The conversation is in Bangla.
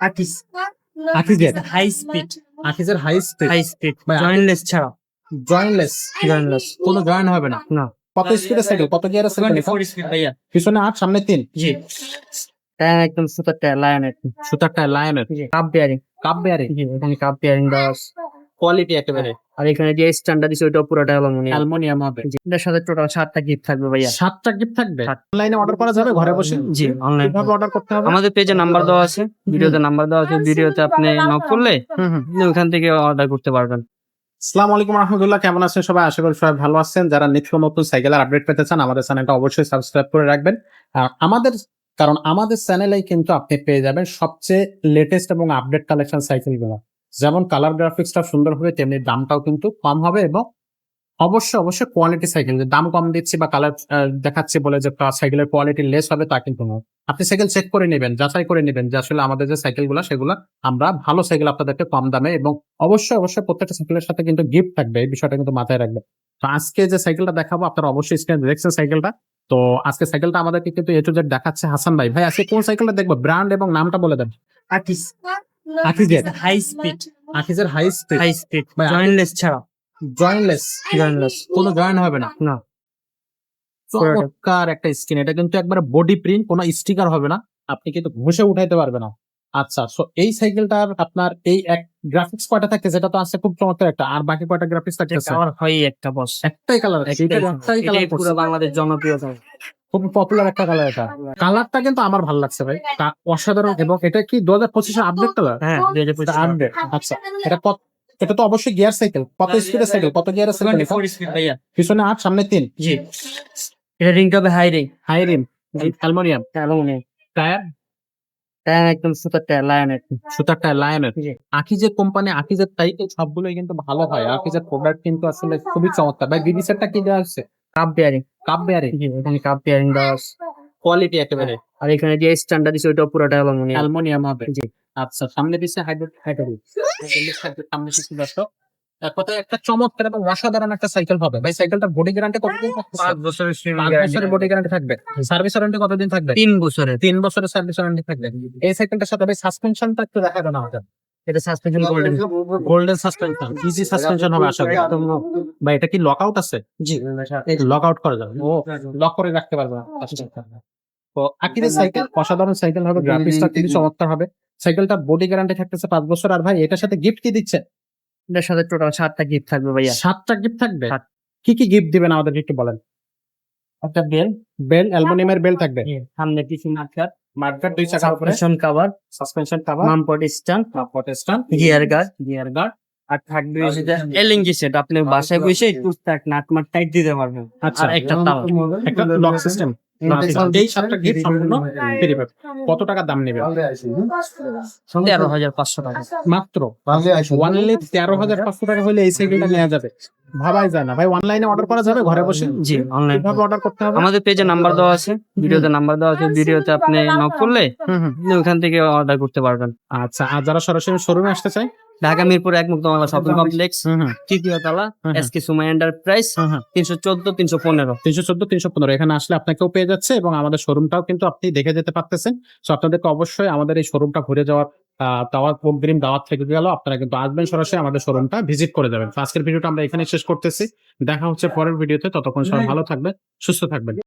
আকিস আকিজের হাই স্পিড আকিজের হাই স্পিড ভাই, জয়েন্টলেস ছাড়া জয়েন্টলেস জয়েন্টলেস কোনো জয়েন্ট হবে না। না কত স্পিডের সাইকেল, কত গিয়ারের সাইকেল? 24 স্পিড ভাইয়া পিছনে 8 সামনে 3, জি টায়ার একদম সুপার টায়ার লায়নের সুতার টায়ার লায়নের, জি কাপ বেয়ারিং কাপ বেয়ারিং, জি এখানে কাপ বেয়ারিং দেওয়া আছে কোয়ালিটি একেবারে আর এখানে যে স্ট্যান্ডার্ড দিছে ওইটাও পুরোটা অ্যালুমিনিয়াম অ্যালুমিনিয়াম হবে। জি এটার সাথে টোটাল 7টা গিফট থাকবে ভাইয়া 7টা গিফট থাকবে। সাত। অনলাইনে অর্ডার করা যাবে ঘরে বসে? জি অনলাইন কিভাবে অর্ডার করতে হবে? আমাদের পেজে নাম্বার দেওয়া আছে, ভিডিওতে নাম্বার দেওয়া আছে, ভিডিওতে আপনি নক করলে আপনি ওখান থেকে অর্ডার করতে পারবেন। আসসালামু আলাইকুম রাহমাতুল্লাহ, কেমন আছেন সবাই? আশা করি সবাই ভালো আছেন। যারা নিত্য নতুন সাইকেলের আপডেট পেতে চান আমাদের চ্যানেলটা অবশ্যই সাবস্ক্রাইব করে রাখবেন। আর আমাদের চ্যানেলেই কিন্তু আপনি পেয়ে যাবেন সবচেয়ে লেটেস্ট এবং আপডেট কালেকশন সাইকেলগুলো। যেমন কালার গ্রাফিক্সটা সুন্দর হবে, তেমনি দামটাও কিন্তু কম হবে এবং অবশ্যই কোয়ালিটি সাইকেল। যে দাম কম দিচ্ছি বা কালার দেখাচ্ছি বলে যে সাইকেলের কোয়ালিটি লেস হবে তা কিন্তু নয়। আপনি সাইকেল চেক করে নেবেন, যাচাই করে নেবেন যে আসলে আমাদের যে সাইকেলগুলো সেগুলো আমরা ভালো সাইকেল আপনাদেরকে কম দামে এবং অবশ্যই প্রত্যেকটা সাইকেলের সাথে কিন্তু গিফট থাকবে, এই বিষয়টা কিন্তু মাথায় রাখবেন। তো আজকে যে সাইকেলটা দেখাবো আপনারা অবশ্যই স্ক্রিনে দেখছেন সাইকেলটা। তো আজকে সাইকেলটা আমাদেরকে কিন্তু এ টু জেড দেখাচ্ছে হাসান ভাই। ভাই আজকে কোন সাইকেলটা দেখবো? ব্র্যান্ড এবং নামটা বলে দেন। আকিস আকিজের হাই স্পিড আকিজের হাই স্পিড ভাই, জয়েন্টলেস ছাড়া জয়েন্টলেস জয়েন্টলেস কোনো জয়েন্ট হবে না। না চমৎকার একটা স্ক্রিন, এটা কিন্তু একবারে বডি প্রিন্ট, কোনো স্টিকার হবে না, আপনি কিন্তু ঘষে উঠাইতে পারবে না। আচ্ছা, সো এই সাইকেলটার আপনার এই এক গ্রাফিক্স কয়টা থাকে? যেটা তো আছে খুব চমৎকার একটা, আর বাকি কয়টা গ্রাফিক্স থাকতেছে? আমার হয় একটা বস একটাই কালার, একটাই কালার, এটাই পুরো বাংলাদেশ জনপ্রিয় খুব পপুলার একটা কালার। এটা কালারটা কিন্তু আমার ভালো লাগছে ভাই, অসাধারণ। এবং এটা কি 2025 আপডেট কালার? হ্যাঁ আপডেট। আচ্ছা, এটা তো অবশ্যই গিয়ার সাইকেল। কত স্পিডের সাইকেল, কত গিয়ারের সাইকেল? 24 স্পিড ভাইয়া পিছনে 8 সামনে 3, জি এটা রিংটা হবে high ring high rim, aluminium aluminium tyre, tyre একদম সুপার টায়ার লায়নের সুতার টায়ার লায়নের। জি আকিজের কোম্পানি, আকিজের সাইকেল সবগুলোই কিন্তু ভালো হয়। আকিজের প্রোডাক্ট কিন্তু আসলে খুবই চমৎকার। ভাই বিডি সেটটা কি দেওয়া আছে? কাপ বেয়ারিং কাপ বেয়ারিং, জি এখানে কাপ বেয়ারিং দেওয়া আছে কোয়ালিটি একেবারে আর এখানে যে স্ট্যান্ডার্ড দিছে ওইটাও পুরোটা অ্যালুমিনিয়াম অ্যালুমিনিয়াম হবে। জি আচ্ছা, সামনে পিছে হাইড্রোলিক সামনে পিছে দর্শক এক কথায় একটা চমৎকার এবং অসাধারণ একটা সাইকেল হবে। ভাই সাইকেলটার বডি গ্যারান্টি কতদিন থাকবে? 5 বছরের 5 বছরের বডি গ্যারান্টি থাকবে। সার্ভিস ওয়ারেন্টি কতদিন থাকবে? 3 বছরের 3 বছরের সার্ভিস ওয়ারেন্টি থাকবে। এই সাইকেলটার সাথে ভাই সাসপেনশনটা একটু দেখা দেন আমাদের। এটা suspension golden suspension, easy suspension হবে আশা করি। ভাই এটা কি লক আউট আছে? জি লক আউট করা যাবে, ও লক করে রাখতে পারবে না। তো আকিরের সাইকেল অসাধারণ সাইকেল হবে, গ্রাফিক্সটা খুবই চমৎকার হবে। সাইকেলটার বডি গ্যারান্টি থাকতেছে 5 বছর। আর ভাই এটার সাথে গিফট কি দিচ্ছে? এটার সাথে টোটাল 7টা গিফট থাকবে ভাইয়া 7টা গিফট থাকবে। সাত। কি কি গিফট দিবেন আমাদেরকে একটু বলেন। একটা বেল অ্যালুমিনিয়ামের বেল থাকবে, সামনে কিছু মার্কার মার্কার 2 চাকার উপরে, সাসপেনশন কভার, মামপট স্ট্যান্ড প্রোটেস্ট্যান্ট, গিয়ার গার্ড গিয়ার গার্ড। আর থাকবে এলএনজি সেট আপনি বাসায় বসে টুকটাক নাটমাট টাইট দিতে পারবেন আচ্ছা, আর একটা তালা একটা লক সিস্টেম। এই 7টা গিফট সম্পূর্ণ ফ্রি পাবে। কত টাকা দাম নেবে? 13,500 টাকা মাত্র অনলি 13,500 টাকা হলে এই সাইকেলটা নেওয়া যাবে। ভাবাই যায় না ভাই। অনলাইনে অর্ডার করা যাবে ঘরে বসে? জি অনলাইন কিভাবে অর্ডার করতে হবে? আমাদের পেজে নাম্বার দেওয়া আছে, ভিডিওতে নাম্বার দেওয়া আছে, ভিডিওতে আপনি নক করলে আপনি ওখান থেকে অর্ডার করতে পারবেন। আচ্ছা, আর যারা সরাসরি শোরুমে আসতে চায়? ঢাকা মিরপুর 1 মুক্তামালা শপিং কমপ্লেক্স, তৃতীয় তলা, এসকে সুমাই এন্টারপ্রাইজ, 314 315 314 এখানে আসলে আপনাকেও পেয়ে যাচ্ছে এবং আমাদের শোরুমটাও কিন্তু আপনি দেখে যেতে পারতেছেন। সো আপনাদেরকে অবশ্যই আমাদের এই শোরুমটা ঘুরে যাওয়ার অগ্রিম দাওয়াত থেকে গেল। আপনারা কিন্তু আসবেন, সরাসরি আমাদের শোরুমটা ভিজিট করে যাবেন। আজকের ভিডিওটা আমরা এখানে শেষ করতেছি। দেখা হচ্ছে পরের ভিডিওতে। ততক্ষণ সবাই ভালো থাকবেন, সুস্থ থাকবেন।